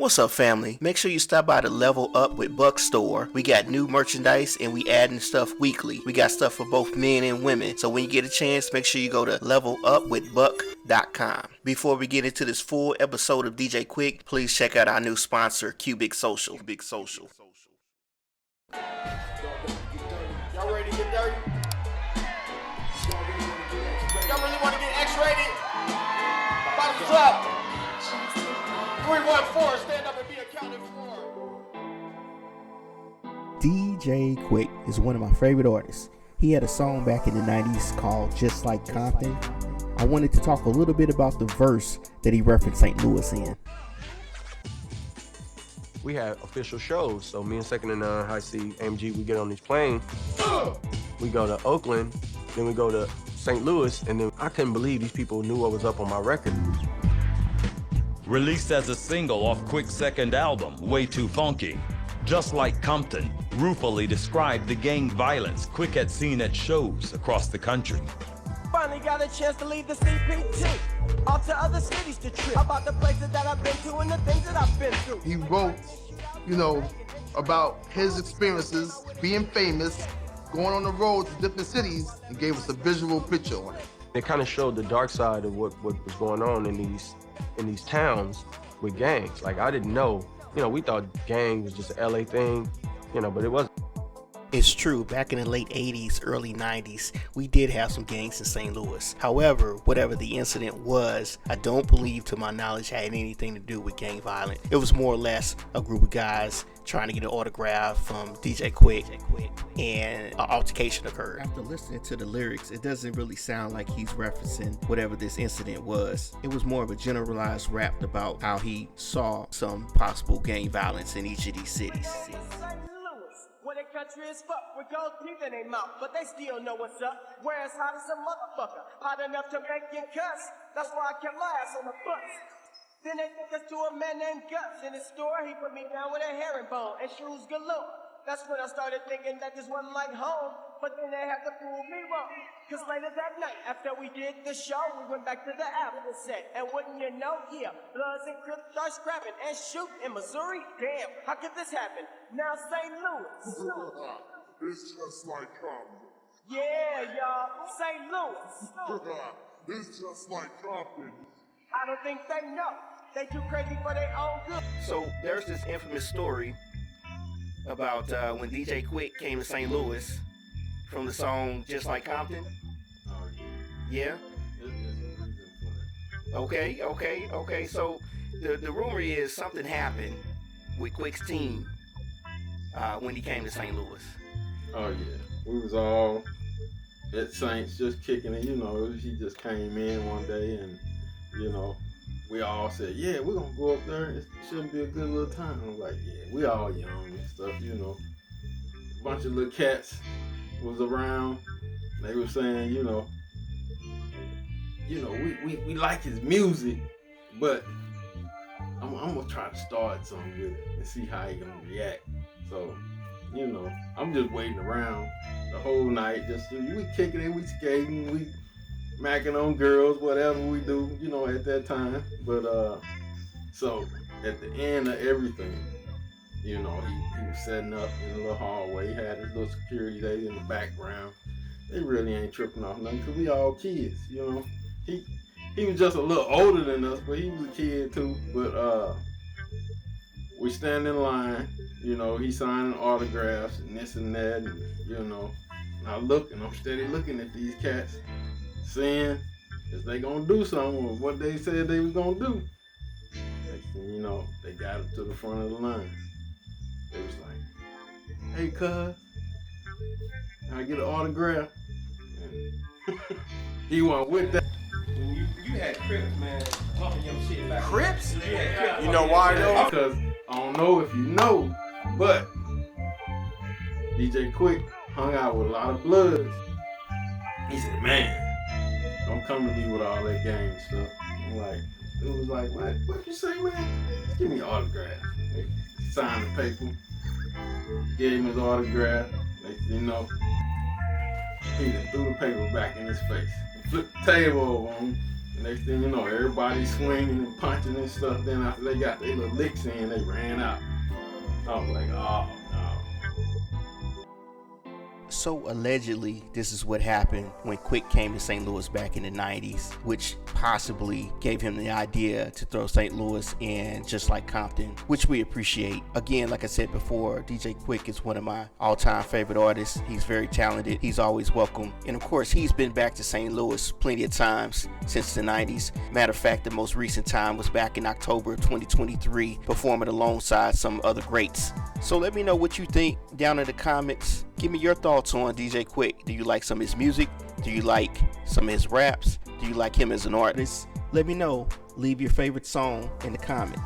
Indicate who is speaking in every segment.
Speaker 1: What's up, family? Make sure you stop by the Level Up with Buck store. We got new merchandise and we adding stuff weekly. We got stuff for both men and women. So when you get a chance, make sure you go to levelupwithbuck.com. Before we get into this full episode of DJ Quik, please check out our new sponsor, Cubic Social. Big Social.
Speaker 2: Y'all ready to get dirty? Y'all really want to get X-rated? Bottoms drop. 314, stand up and be accounted for.
Speaker 1: DJ Quik is one of my favorite artists. He had a song back in the 90s called Jus Lyke Compton. I wanted to talk a little bit about the verse that he referenced St. Louis in.
Speaker 3: We had official shows, so me and Second and High C, AMG, we get on these planes. We go to Oakland, then we go to St. Louis, and then I couldn't believe these people knew what was up on my record.
Speaker 4: Released as a single off Quik's second album, Way Too Funky, Jus Lyke Compton ruefully described the gang violence Quik had seen at shows across the country.
Speaker 5: Finally got a chance to leave the CPT, off to other cities to trip, about the places that I've been to and the things that I've been through.
Speaker 6: He wrote, about his experiences, being famous, going on the road to different cities, and gave us a visual picture on it.
Speaker 3: It kind of showed the dark side of what was going on in these towns with gangs. Like, I didn't know, we thought gang was just an LA thing, but it wasn't.
Speaker 1: It's true, back in the late 80s, early 90s, we did have some gangs in St. Louis. However, whatever the incident was, I don't believe to my knowledge had anything to do with gang violence. It was more or less a group of guys trying to get an autograph from DJ Quik, and an altercation occurred. After listening to the lyrics, it doesn't really sound like he's referencing whatever this incident was. It was more of a generalized rap about how he saw some possible gang violence in each of these cities.
Speaker 5: Where the country is fucked with gold teeth in their mouth, but they still know what's up. Where it's hot as a motherfucker, hot enough to make you cuss. That's why I kept my ass on the bus. Then they took us to a man named Gus. In his store, he put me down with a herringbone and shoes galore. That's when I started thinking that this wasn't like home, but then they had to prove me wrong. Cause later that night, after we did the show, we went back to the Apple set. And wouldn't you know, Bloods and Crips start scrapping and shooting in Missouri. Damn, how could this happen? Now St. Louis.
Speaker 7: It's just like Compton.
Speaker 5: Yeah, y'all, St. Louis.
Speaker 7: It's just like Compton.
Speaker 5: I don't think they know. They too crazy for their own good.
Speaker 1: So there's this infamous story about when DJ Quik came to St. Louis from the song Jus Lyke Compton. Yeah? Okay. So the rumor is something happened with Quik's team when he came to St. Louis.
Speaker 8: Oh yeah, we was all at Saints just kicking it. He just came in one day and we all said, yeah, we're gonna go up there. It shouldn't be a good little time. I'm like, yeah, we all young and stuff, A bunch of little cats was around. They were saying, we like his music, but I'm gonna try to start something with it and see how he gonna react. So, I'm just waiting around the whole night. Just we kicking it, we skating, we macking on girls, whatever we do, at that time. But so at the end of everything, he was setting up in a little hallway. He had his little security lady in the background. They really ain't tripping off nothing because we all kids, He was just a little older than us, but he was a kid too. But we stand in line, he signing autographs and this and that, and I'm steady looking at these cats, seeing if they gonna do something with what they said they was gonna do. Next thing they got up to the front of the line. They was like, hey cuz, can I get an autograph? And he went with that.
Speaker 2: You had Crips, man, bumping your shit back.
Speaker 5: Crips?
Speaker 2: Yeah.
Speaker 5: You know why though?
Speaker 8: Because I don't know if you know, but DJ Quik hung out with a lot of Bloods. He said, man, don't come to me with all that gang stuff. I'm like, it was like, what you say, man? Give me an autograph. They signed the paper, gave him his autograph. Next thing you know, he just threw the paper back in his face and flipped the table over on him Next thing you know, everybody swinging and punching and stuff. Then after they got their little licks in, they ran out. I was like, oh no.
Speaker 1: So allegedly, this is what happened when Quik came to St. Louis back in the 90s, which possibly gave him the idea to throw St. Louis in Jus Lyke Compton, which we appreciate. Again, like I said before, DJ Quik is one of my all-time favorite artists. He's very talented. He's always welcome. And of course, he's been back to St. Louis plenty of times since the 90s. Matter of fact, the most recent time was back in October 2023, performing alongside some other greats. So let me know what you think down in the comments. Give me your thoughts on DJ Quik. Do you like some of his music? Do you like some of his raps? Do you like him as an artist? Let me know. Leave your favorite song in the comment.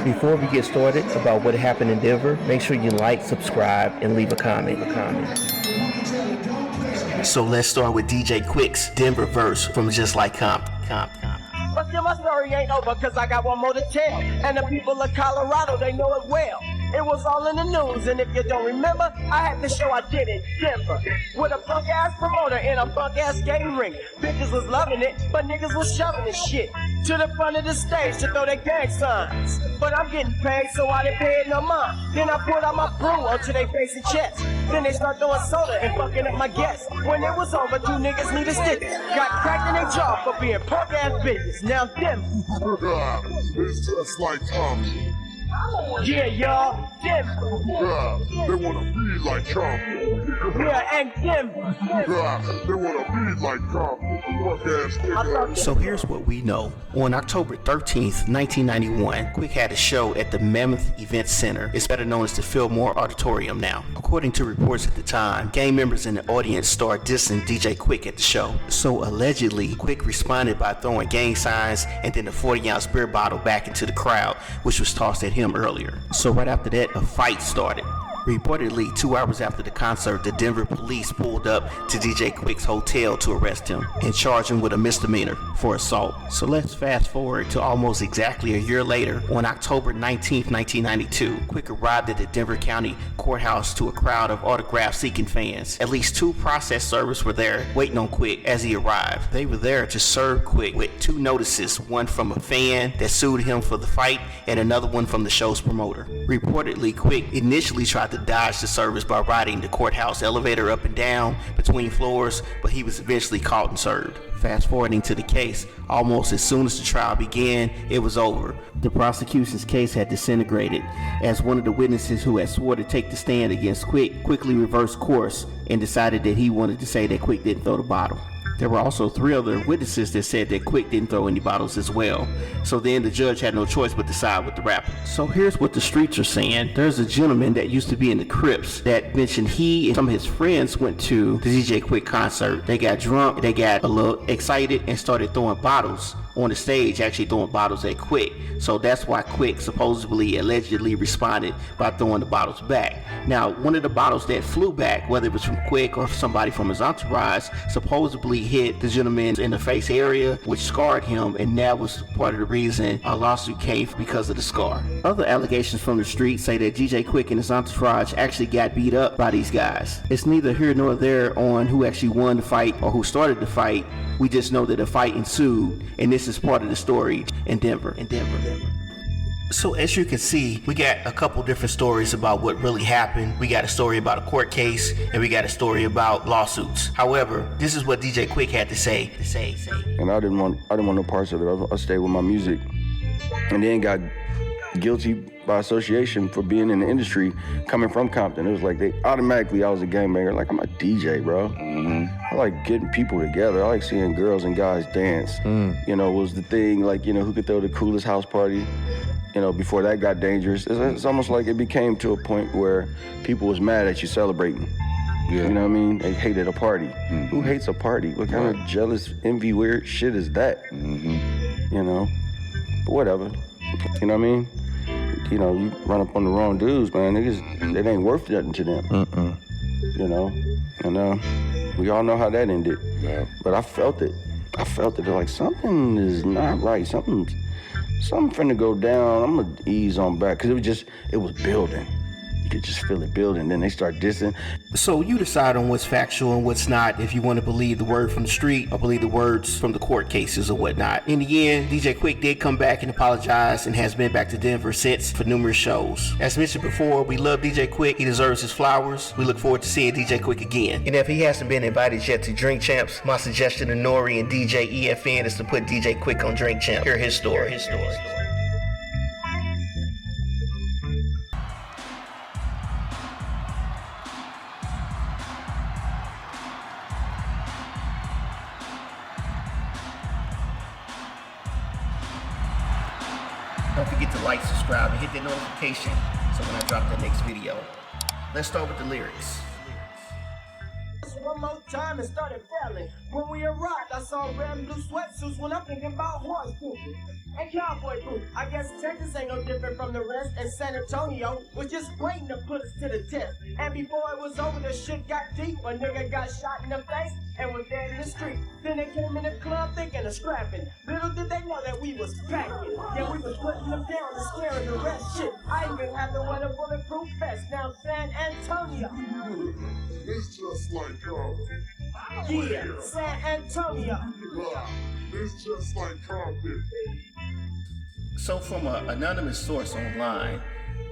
Speaker 1: Before we get started about what happened in Denver, make sure you like, subscribe, and leave a comment. So let's start with DJ Quik's Denver verse from Jus Lyke Compton.
Speaker 5: But still, my story ain't over, cause I got one more to tell. And the people of Colorado, they know it well. It was all in the news, and if you don't remember, I had the show I did in Denver with a punk-ass promoter in a punk-ass game ring. Bitches was loving it, but niggas was shoving this shit to the front of the stage to throw their gang signs. But I'm getting paid, so I didn't pay it no mind. Then I put out my brew onto their face and chest. Then they start throwing soda and fucking up my guests. When it was over, 2 niggas need a stick. Got cracked in their jaw for being punk-ass bitches. Now them.
Speaker 7: It's Jus Lyke Compton.
Speaker 5: Yeah, y'all, them.
Speaker 7: They wanna be like Compton.
Speaker 5: Yeah, and them.
Speaker 7: They wanna be like Compton. Fuck ass nigga.
Speaker 1: So here's what we know. On October 13th, 1991, Quik had a show at the Mammoth Event Center. It's better known as the Fillmore Auditorium now. According to reports at the time, gang members in the audience started dissing DJ Quik at the show. So allegedly, Quik responded by throwing gang signs and then a 40-ounce beer bottle back into the crowd, which was tossed at him earlier. So right after that, a fight started. Reportedly, 2 hours after the concert, the Denver police pulled up to DJ Quik's hotel to arrest him and charge him with a misdemeanor for assault. So let's fast forward to almost exactly a year later. On October 19th, 1992, Quik arrived at the Denver County Courthouse to a crowd of autograph-seeking fans. At least 2 process servers were there waiting on Quik as he arrived. They were there to serve Quik with 2 notices, one from a fan that sued him for the fight and another one from the show's promoter. Reportedly, Quik initially tried to dodge the service by riding the courthouse elevator up and down between floors, but he was eventually caught and served. Fast forwarding to the case, almost as soon as the trial began, it was over. The prosecution's case had disintegrated as one of the witnesses who had swore to take the stand against Quik quickly reversed course and decided that he wanted to say that Quik didn't throw the bottle. There were also 3 other witnesses that said that Quik didn't throw any bottles as well. So then the judge had no choice but to side with the rapper. So here's what the streets are saying. There's a gentleman that used to be in the Crips that mentioned he and some of his friends went to the DJ Quik concert. They got drunk, they got a little excited and started throwing bottles on the stage, actually throwing bottles at Quik. So that's why Quik supposedly, allegedly responded by throwing the bottles back. Now, one of the bottles that flew back, whether it was from Quik or somebody from his entourage, supposedly hit the gentleman in the face area, which scarred him, and that was part of the reason a lawsuit came because of the scar. Other allegations from the street say that DJ Quik and his entourage actually got beat up by these guys. It's neither here nor there on who actually won the fight or who started the fight. We just know that a fight ensued, and this is part of the story in Denver. So as you can see, we got a couple different stories about what really happened. We got a story about a court case, and we got a story about lawsuits. However, this is what DJ Quik had to say.
Speaker 3: And I didn't want no parts of it. I stayed with my music, and then got guilty by association for being in the industry, coming from Compton. It was like I was a gangbanger. Like, I'm a DJ, bro. I like getting people together. I like seeing girls and guys dance. You know, was the thing, like, you know, who could throw the coolest house party. You know, before that got dangerous. It's almost like it became to a point where people was mad at you celebrating. Yeah. You know what I mean? They hated a party. Who hates a party? What kind of jealous, envy, weird shit is that? You know? But whatever. You know what I mean? you know, you run up on the wrong dudes, man, niggas, it ain't worth nothing to them. You know, and we all know how that ended. Yeah. But I felt it like something is not right. Something finna go down. I'm gonna ease on back, because it was building. You could just feel it building. Then they start dissing.
Speaker 1: So you decide on what's factual and what's not, if you want to believe the word from the street or believe the words from the court cases or whatnot. In the end, DJ Quik did come back and apologize and has been back to Denver since for numerous shows. As mentioned before, we love DJ Quik. He deserves his flowers. We look forward to seeing DJ Quik again. And if he hasn't been invited yet to Drink Champs, my suggestion to Nori and DJ EFN is to put DJ Quik on Drink Champs. Hear his story. Don't forget to like, subscribe, and hit that notification so when I drop the next video. Let's start with the lyrics.
Speaker 5: One more time and started failing. When we arrived, I saw red and blue sweatsuits when I'm thinking about horse pooping and cowboy boots. I guess Texas ain't no different from the rest, and San Antonio was just waiting to put us to the test. And before it was over, the shit got deep. A nigga got shot in the face and was dead in the street. Then they came in the club thinking of scrapping. Little did they know that we was packing. Yeah, we was putting them down and scaring the rest. Shit, I even had to wear a bulletproof vest. Now San Antonio.
Speaker 7: It's just like Compton.
Speaker 5: Yeah, San Antonio.
Speaker 7: It's just like Compton.
Speaker 1: So from an anonymous source online,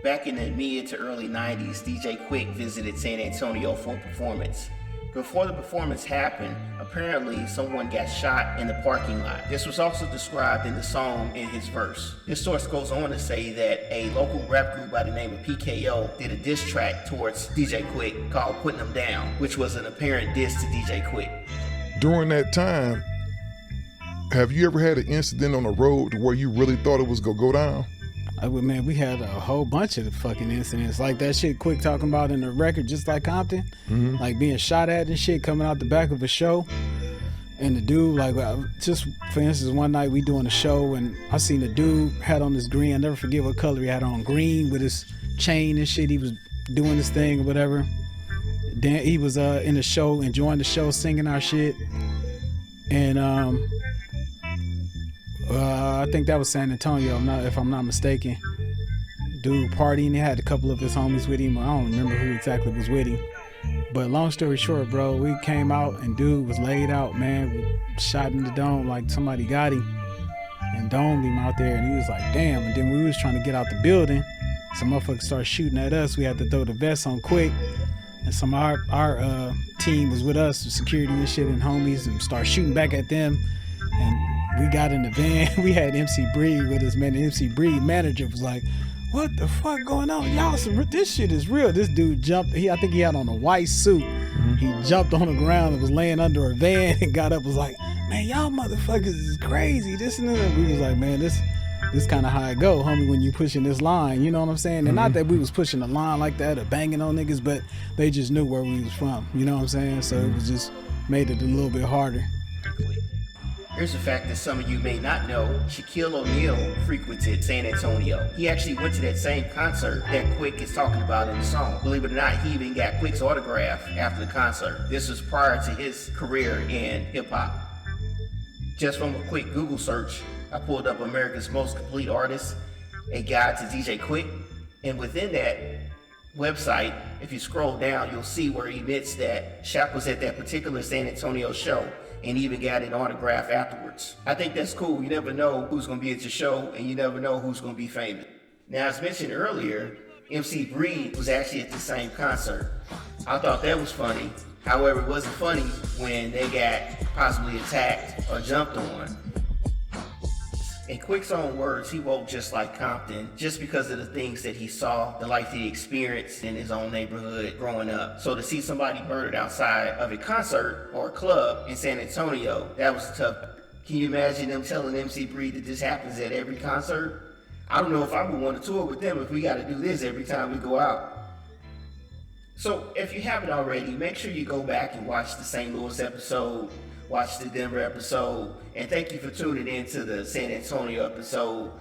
Speaker 1: back in the mid to early 90s, DJ Quik visited San Antonio for a performance. Before the performance happened, apparently someone got shot in the parking lot. This was also described in the song in his verse. This source goes on to say that a local rap group by the name of PKO did a diss track towards DJ Quik called Putting Them Down, which was an apparent diss to DJ Quik.
Speaker 7: During that time, have you ever had an incident on the road where you really thought it was gonna go down?
Speaker 9: Man, we had a whole bunch of the fucking incidents like that shit Quik talking about in the record, Just Like Compton, like being shot at and shit coming out the back of a show. And the dude, like, just for instance, one night we doing a show and I seen the dude had on this green, I never forget what color he had on, green with his chain and shit. He was doing his thing or whatever. Then he was in the show, enjoying the show, singing our shit. And I think that was San Antonio, if I'm not mistaken. Dude partying, he had a couple of his homies with him. I don't remember who exactly was with him. But long story short, bro, we came out and dude was laid out, man. We shot in the dome like somebody got him and domed him out there. And he was like, damn. And then we was trying to get out the building. Some motherfuckers started shooting at us. We had to throw the vest on Quik. And some of our team was with us, security and shit and homies, and start shooting back at them. And we got in the van. We had MC Breed with us, man. The MC Breed manager was like, what the fuck going on? Y'all, this shit is real. This dude jumped. I think he had on a white suit. He jumped on the ground and was laying under a van and got up, was like, man, y'all motherfuckers is crazy. This and that. We was like, man, this kind of how it go, homie, when you pushing this line. You know what I'm saying? And not that we was pushing the line like that or banging on niggas, but they just knew where we was from. You know what I'm saying? So it was just made it a little bit harder.
Speaker 1: Here's a fact that some of you may not know. Shaquille O'Neal frequented San Antonio. He actually went to that same concert that Quik is talking about in the song. Believe it or not, he even got Quik's autograph after the concert. This was prior to his career in hip-hop. Just from a quick Google search, I pulled up America's Most Complete Artists, a guide to DJ Quik. And within that website, if you scroll down, you'll see where he admits that Shaq was at that particular San Antonio show and even got an autograph afterwards. I think that's cool. You never know who's gonna be at your show, and you never know who's gonna be famous. Now, as mentioned earlier, MC Breed was actually at the same concert. I thought that was funny. However, it wasn't funny when they got possibly attacked or jumped on. In Quik's own words, he woke just like Compton just because of the things that he saw, the life that he experienced in his own neighborhood growing up. So to see somebody murdered outside of a concert or a club in San Antonio, that was tough. Can you imagine them telling MC Breed that this happens at every concert? I don't know if I would want to tour with them if we got to do this every time we go out. So if you haven't already, make sure you go back and watch the St. Louis episode, watch the Denver episode, and thank you for tuning in to the San Antonio episode.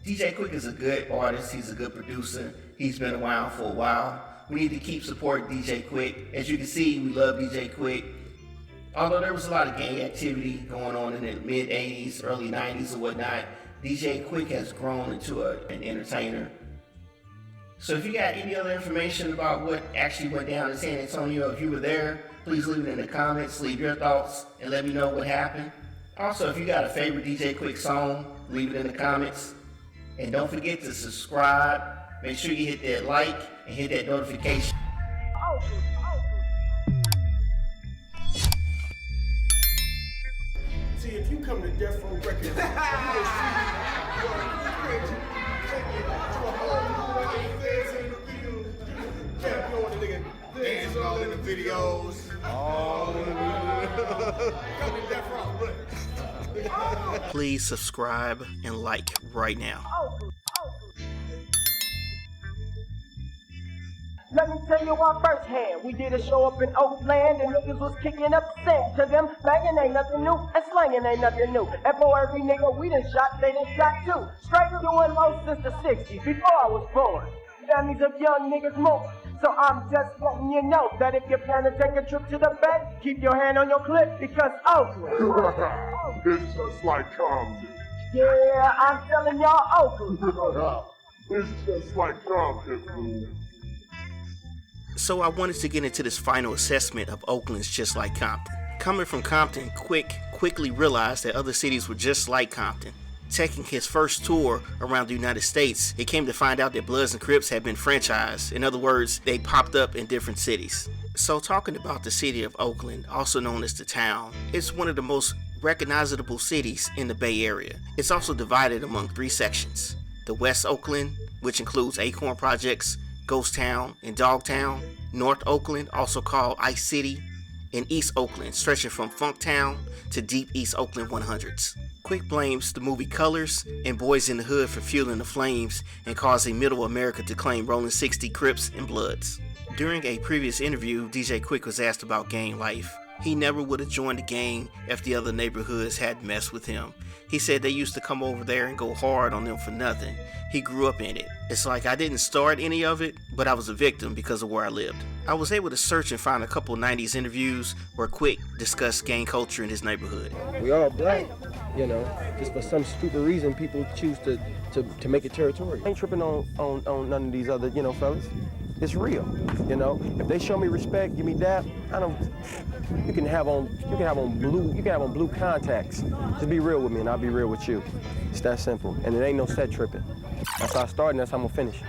Speaker 1: DJ Quik is a good artist. He's a good producer. He's been around for a while. We need to keep supporting DJ Quik. As you can see, we love DJ Quik. Although there was a lot of gang activity going on in the mid-'80s, early '90s or whatnot, DJ Quik has grown into an entertainer. So if you got any other information about what actually went down in San Antonio, if you were there, please leave it in the comments, leave your thoughts, and let me know what happened. Also, if you got a favorite DJ Quik song, leave it in the comments. And don't forget to subscribe. Make sure you hit that like and hit that notification.
Speaker 5: See, if you come to Death Row Records, you will see dancing all in the videos. Come to Death Row Records.
Speaker 1: Please subscribe and like right now.
Speaker 5: Let me tell you on first hand, we did a show up in Oakland and niggas was kicking up sand. To them, banging ain't nothing new and slanging ain't nothing new. And for every nigga we done shot, they done shot too. Straight doing low since the 60s, before I was born. Families of young niggas move. So I'm just letting you know that if you plan to take a trip to the Bay, keep your hand on your clip because Oakland.
Speaker 7: It's just like Compton.
Speaker 5: Yeah, I'm telling y'all Oakland.
Speaker 7: It's just like Compton.
Speaker 1: So I wanted to get into this final assessment of Oakland's Just Like Compton. Coming from Compton, Quik quickly realized that other cities were just like Compton. Taking his first tour around the United States, he came to find out that Bloods and Crips had been franchised. In other words, they popped up in different cities. So talking about the city of Oakland, also known as the town, it's one of the most recognizable cities in the Bay Area. It's also divided among 3 sections. The West Oakland, which includes Acorn Projects, Ghost Town, and Dogtown. North Oakland, also called Ice City, and East Oakland, stretching from Funktown to Deep East Oakland 100s. Quik blames the movie Colors and Boys in the Hood for fueling the flames and causing Middle America to claim Rolling 60 Crips and Bloods. During a previous interview, DJ Quik was asked about gang life. He never would have joined the gang if the other neighborhoods hadn't messed with him. He said they used to come over there and go hard on them for nothing. He grew up in it. It's like I didn't start any of it, but I was a victim because of where I lived. I was able to search and find a couple 90s interviews where Quik discussed gang culture in his neighborhood.
Speaker 3: We all black, you know, just for some stupid reason people choose to make it territorial. I ain't tripping on none of these other, you know, fellas. It's real, you know. If they show me respect, give me that, you can have on blue contacts. Just be real with me and I'll be real with you. It's that simple. And it ain't no set tripping. That's how I started and that's how I'm gonna finish.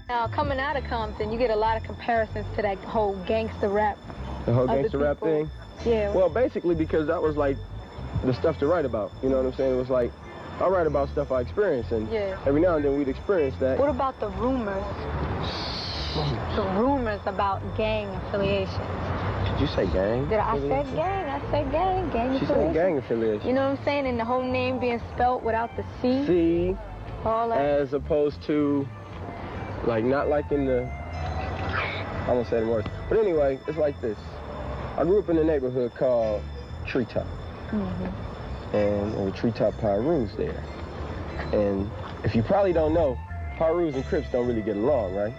Speaker 10: Now, coming out of Compton, you get a lot of comparisons to that whole gangster rap.
Speaker 3: The whole gangster rap thing?
Speaker 10: Yeah.
Speaker 3: Well, basically because that was like the stuff to write about. You know what I'm saying? It was like, I write about stuff I experienced and every now and then we'd experience that.
Speaker 10: What about the rumors? The rumors about gang affiliations.
Speaker 3: Did you say gang?
Speaker 10: I said gang. I said gang. Gang
Speaker 3: She
Speaker 10: affiliation.
Speaker 3: said gang affiliation.
Speaker 10: You know what I'm saying? And the whole name being spelt without the C.
Speaker 3: C.
Speaker 10: All that.
Speaker 3: As opposed to, like, not like in the, I won't say the words. But anyway, it's like this. I grew up in a neighborhood called Treetop. And there were Treetop Pyrus there. And if you probably don't know, Pyrus and Crips don't really get along, right?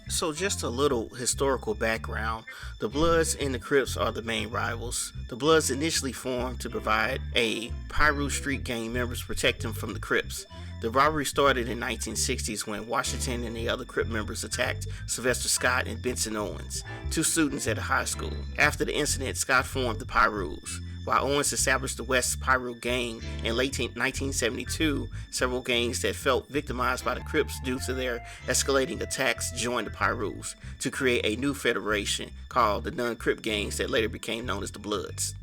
Speaker 1: So just a little historical background. The Bloods and the Crips are the main rivals. The Bloods initially formed to provide a Piru Street gang members protect them from the Crips. The robbery started in the 1960s when Washington and the other Crip members attacked Sylvester Scott and Benson Owens, 2 students at a high school. After the incident, Scott formed the Pyrus. While Owens established the West Piru Gang in late 1972, several gangs that felt victimized by the Crips due to their escalating attacks joined the Pyrus to create a new federation called the Non-Crip Gangs that later became known as the Bloods.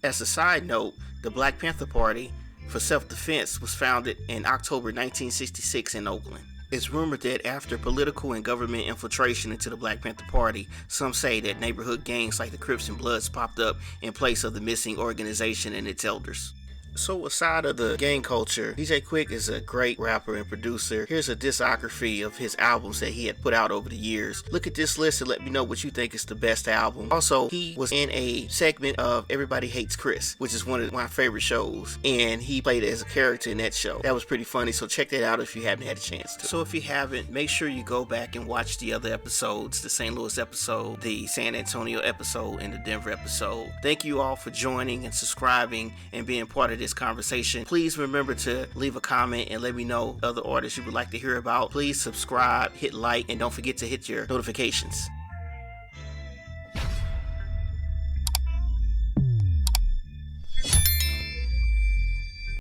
Speaker 1: As a side note, the Black Panther Party for Self-Defense was founded in October 1966 in Oakland. It's rumored that after political and government infiltration into the Black Panther Party, some say that neighborhood gangs like the Crips and Bloods popped up in place of the missing organization and its elders. So aside of the gang culture, DJ Quik is a great rapper and producer. Here's a discography of his albums that he had put out over the years. Look at this list and let me know what you think is the best album. Also, he was in a segment of Everybody Hates Chris, which is one of my favorite shows, and he played as a character in that show. That was pretty funny, so check that out if you haven't had a chance to. So if you haven't, make sure you go back and watch the other episodes, the St. Louis episode, the San Antonio episode, and the Denver episode. Thank you all for joining and subscribing and being part of this conversation. Please remember to leave a comment and let me know other artists you would like to hear about. Please subscribe, hit like, and don't forget to hit your notifications.